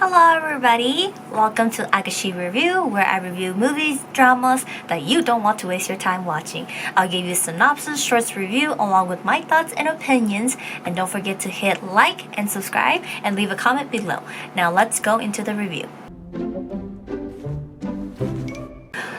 Hello everybody! Welcome to Akashi Review, where I review movies, dramas that you don't want to waste your time watching. I'll give you a synopsis, shorts review along with my thoughts and opinions, and don't forget to hit like and subscribe and leave a comment below. Now let's go into the review.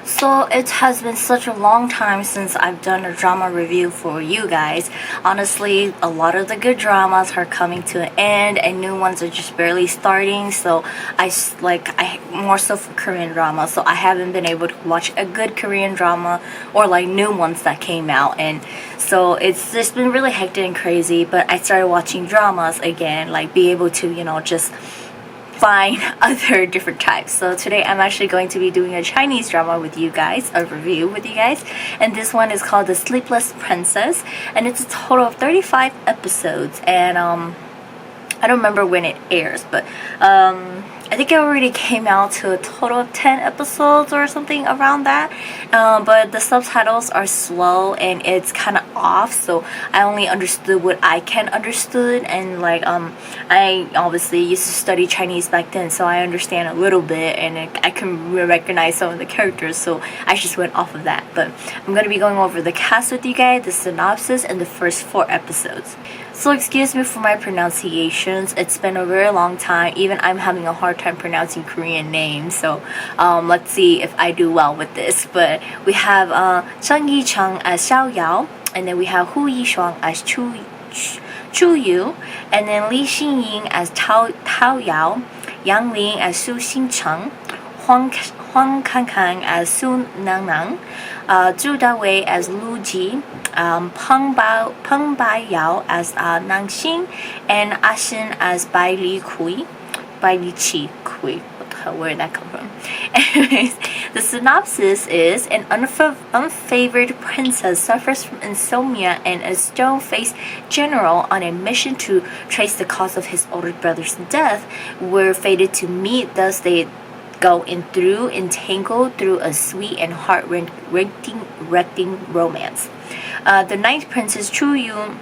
So it has been such a long time since I've done a drama review for you guys. Honestly, a lot of the good dramas are coming to an end and new ones are just barely starting. So I more so for Korean drama. So I haven't been able to watch a good Korean drama or like new ones that came out. And so it's just been really hectic and crazy. But I started watching dramas again, like be able to, just find other different types. So today I'm actually going to be doing a Chinese drama with you guys, a review with you guys, and this one is called The Sleepless Princess, and it's a total of 35 episodes, and I don't remember when it airs, but I think it already came out to a total of 10 episodes or something around that, but the subtitles are slow and it's kind of off, so I only understood what I can understood, and I obviously used to study Chinese back then, so I understand a little bit and I can recognize some of the characters, so I just went off of that. But I'm going to be going over the cast with you guys, the synopsis, and the first 4 episodes. So excuse me for my pronunciations, it's been a very long time, even I'm having a hard time pronouncing Korean names, so let's see if I do well with this. But we have Chung Yi-chung as Xiao Yao, and then we have Hu Yi-shuang as Chu Yu, and then Li Xinying as Tao Yao, Yang Ling as Su Xingcheng, Huang Kangkang as Su Nangnang, Zhu Dawei as Lu Ji, Peng Bai Yao as Nang Xin, and Ashin as Bai Li Kui. Where did that come from? Anyways, the synopsis is an unfavored princess suffers from insomnia, and a stone-faced general on a mission to trace the cause of his older brother's death were fated to meet. Thus they go entangled through a sweet and heart-wrenching romance. The ninth princess Chu Yun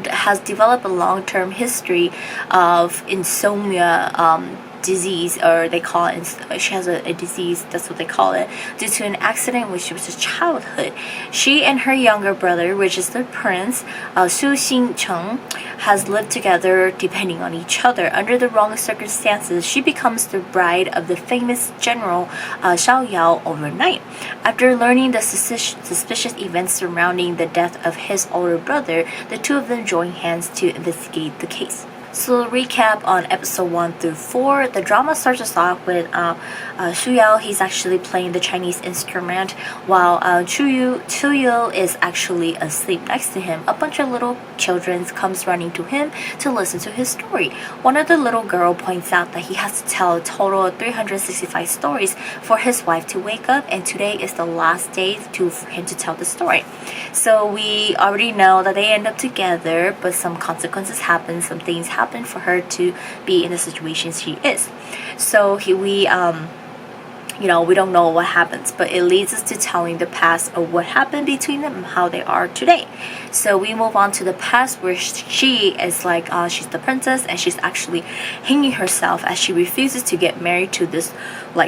has developed a long-term history of insomnia disease, or they call it, she has a disease, that's what they call it, due to an accident when she was a childhood. She and her younger brother, which is the prince, Su Xingcheng, has lived together depending on each other. Under the wrong circumstances, she becomes the bride of the famous general Xiao Yao overnight. After learning the suspicious events surrounding the death of his older brother, the two of them join hands to investigate the case. So recap on episode 1 through 4. The drama starts us off with Xu Yao. He's actually playing the Chinese instrument, while Chu Yu is actually asleep next to him. A bunch of little children comes running to him to listen to his story. One of the little girl points out that he has to tell a total of 365 stories for his wife to wake up, and today is the last day for him to tell the story. So we already know that they end up together, but some consequences happen, some things happen for her to be in the situation she is. So we don't know what happens, but it leads us to telling the past of what happened between them and how they are today. So we move on to the past, where she is she's the princess, and she's actually hanging herself as she refuses to get married to this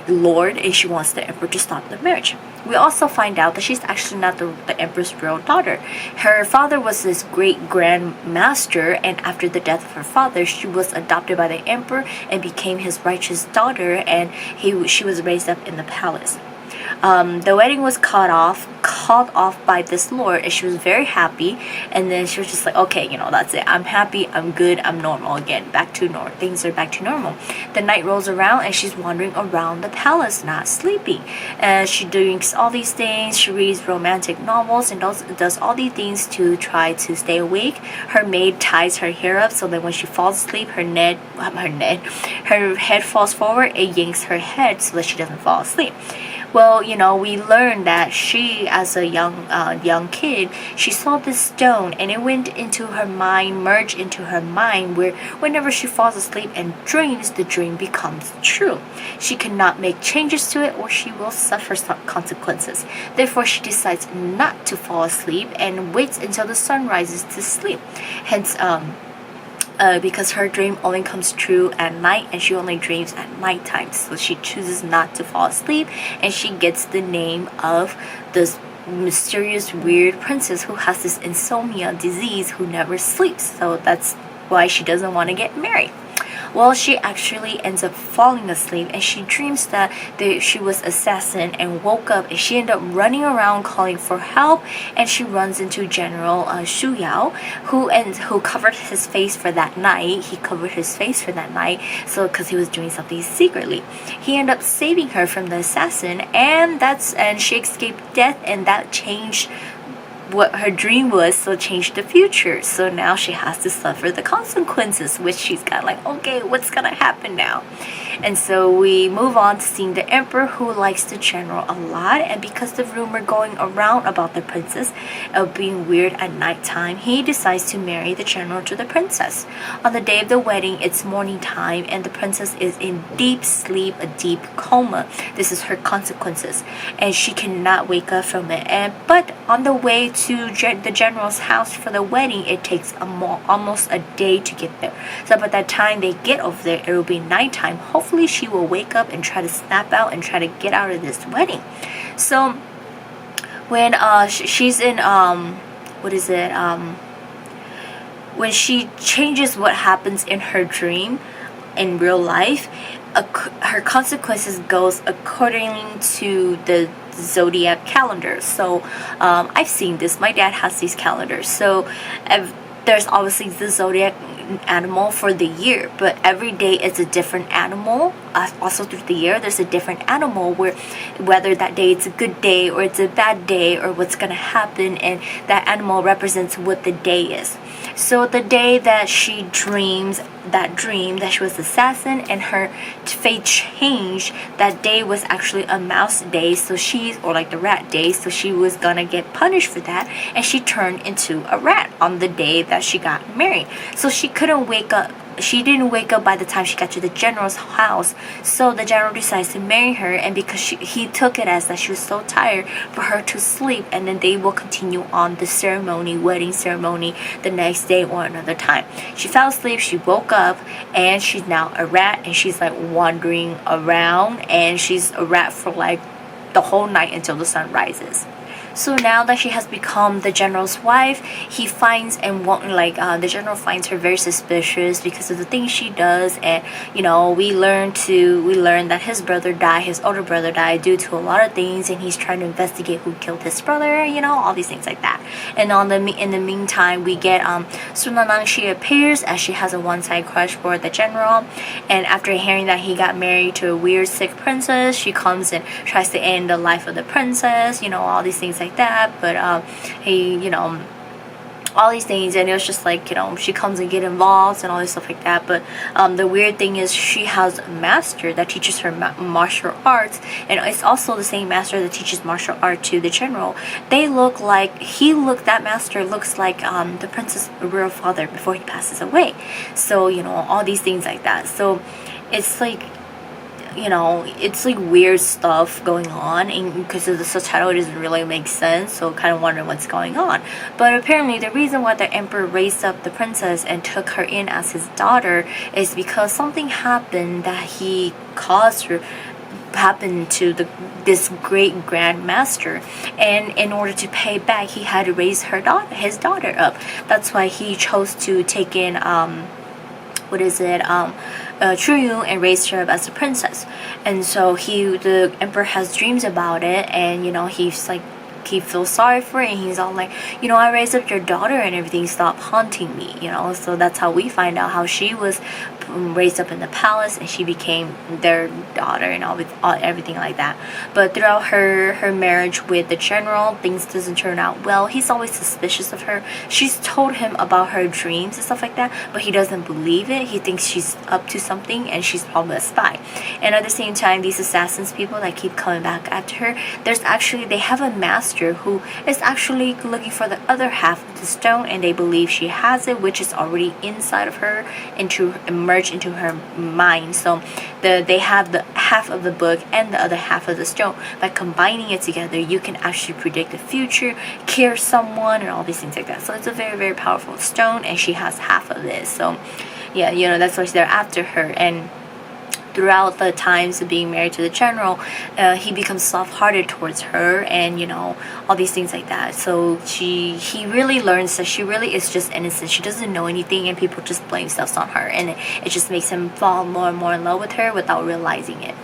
lord, and she wants the emperor to stop the marriage. We also find out that she's actually not the emperor's real daughter. Her father was this great grand master, and after the death of her father, she was adopted by the emperor and became his righteous daughter, and she was raised up in the palace. The wedding was called off by this lord, and she was very happy, and then she was just like, okay, that's it, I'm happy, I'm good, I'm normal again, back to normal, things are back to normal. The night rolls around and she's wandering around the palace, not sleeping, and she drinks all these things, she reads romantic novels, and does all these things to try to stay awake. Her maid ties her hair up so that when she falls asleep, her head falls forward, and yanks her head so that she doesn't fall asleep. Well, we learned that she, as a young kid, she saw this stone, and it went into her mind, merged into her mind, where whenever she falls asleep and dreams, the dream becomes true. She cannot make changes to it, or she will suffer some consequences. Therefore, she decides not to fall asleep and waits until the sun rises to sleep. Hence, because her dream only comes true at night, and she only dreams at nighttime. So she chooses not to fall asleep, and she gets the name of this mysterious weird princess who has this insomnia disease who never sleeps. So that's why she doesn't want to get married. Well, she actually ends up falling asleep, and she dreams that she was assassin and woke up, and she ended up running around calling for help, and she runs into General Shu Yao, who covered his face for that night. He covered his face for that night, so because he was doing something secretly. He ended up saving her from the assassin, and she escaped death, and that changed what her dream was, so changed the future. So now she has to suffer the consequences, which she's got like, okay, what's gonna happen now? And so we move on to seeing the emperor, who likes the general a lot, and because the rumor going around about the princess of being weird at nighttime, he decides to marry the general to the princess. On the day of the wedding, it's morning time, and the princess is in deep sleep, a deep coma. This is her consequences, and she cannot wake up from it. But on the way to the general's house for the wedding, it takes almost a day to get there. So by that time they get over there, it will be nighttime. Hopefully she will wake up and try to snap out and try to get out of this wedding. So when she's in when she changes what happens in her dream in real life, her consequences goes according to the zodiac calendar. So I've seen this. My dad has these calendars. So there's obviously the zodiac animal for the year, but every day is a different animal. Also through the year, there's a different animal, whether that day it's a good day or it's a bad day, or what's gonna happen, and that animal represents what the day is. So the day that she dreams that dream that she was assassin and her fate changed, that day was actually a mouse day, or like the rat day, so she was gonna get punished for that, and she turned into a rat on the day that she got married. So she couldn't wake up. She didn't wake up by the time she got to the general's house. So the general decides to marry her, and because he took it as that she was so tired for her to sleep, and then they will continue on the wedding ceremony, the next day or another time. She fell asleep, she woke up, and she's now a rat, and she's like wandering around, and she's a rat for like the whole night until the sun rises. So now that she has become the general's wife, he finds the general finds her very suspicious because of the things she does, and we learn that his older brother died due to a lot of things, and he's trying to investigate who killed his brother, all these things like that. And in the meantime, we get Sunanang. She appears as she has a one-side crush for the general, and after hearing that he got married to a weird sick princess, she comes and tries to end the life of the princess, all these things like that. But all these things, and it was just like, she comes and get involved and all this stuff like that. But the weird thing is she has a master that teaches her martial arts, and it's also the same master that teaches martial art to the general. That master looks like the prince's real father before he passes away. So all these things like that. So it's like weird stuff going on, and because of the subtitle it doesn't really make sense, so kind of wondering what's going on. But apparently the reason why the emperor raised up the princess and took her in as his daughter is because something happened that he caused her happened to this great grand master, and in order to pay back he had to raise his daughter up. That's why he chose to take in Chuyun and raised her up as a princess. And so the emperor has dreams about it, and he's like, he feels sorry for it, and he's all like, I raised up your daughter and everything, stop haunting me, So that's how we find out how she was raised up in the palace, and she became their daughter and everything like that. But throughout her marriage with the general, things doesn't turn out well. He's always suspicious of her. She's told him about her dreams and stuff like that, but he doesn't believe it. He thinks she's up to something, and she's probably a spy. And at the same time, these assassins people that keep coming back after her, they have a master who is actually looking for the other half of the stone, and they believe she has it, which is already inside of her, merged into her mind. So they have the half of the book and the other half of the stone. By combining it together, you can actually predict the future, cure someone, and all these things like that. So it's a very, very powerful stone, and she has half of this. So yeah, that's why they're after her. And throughout the times of being married to the general, he becomes soft-hearted towards her, and all these things like that. So he really learns that she really is just innocent. She doesn't know anything, and people just blame stuff on her, and it just makes him fall more and more in love with her without realizing it.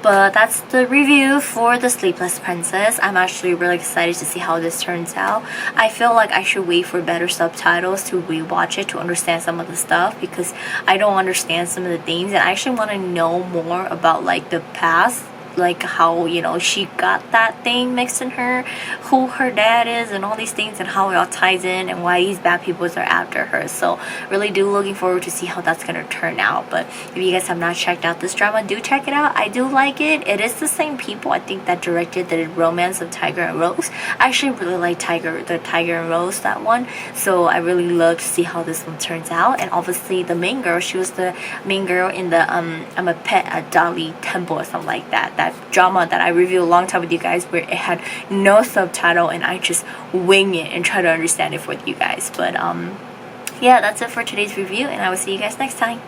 But that's the review for the Sleepless Princess. I'm actually really excited to see how this turns out. I feel like I should wait for better subtitles to rewatch it to understand some of the stuff, because I don't understand some of the things, and I actually want to know more about like the past, like how she got that thing mixed in her, who her dad is, and all these things, and how it all ties in, and why these bad people are after her. So really do looking forward to see how that's gonna turn out. But if you guys have not checked out this drama, do check it out. I do like it. It is the same people, I think, that directed the Romance of Tiger and Rose. I actually really like the Tiger and Rose, that one. So I really love to see how this one turns out. And obviously the main girl, she was the main girl in the I'm a Pet at Dolly Temple or something like that drama that I reviewed a long time with you guys, where it had no subtitle and I just wing it and try to understand it with you guys. But yeah, that's it for today's review, and I will see you guys next time.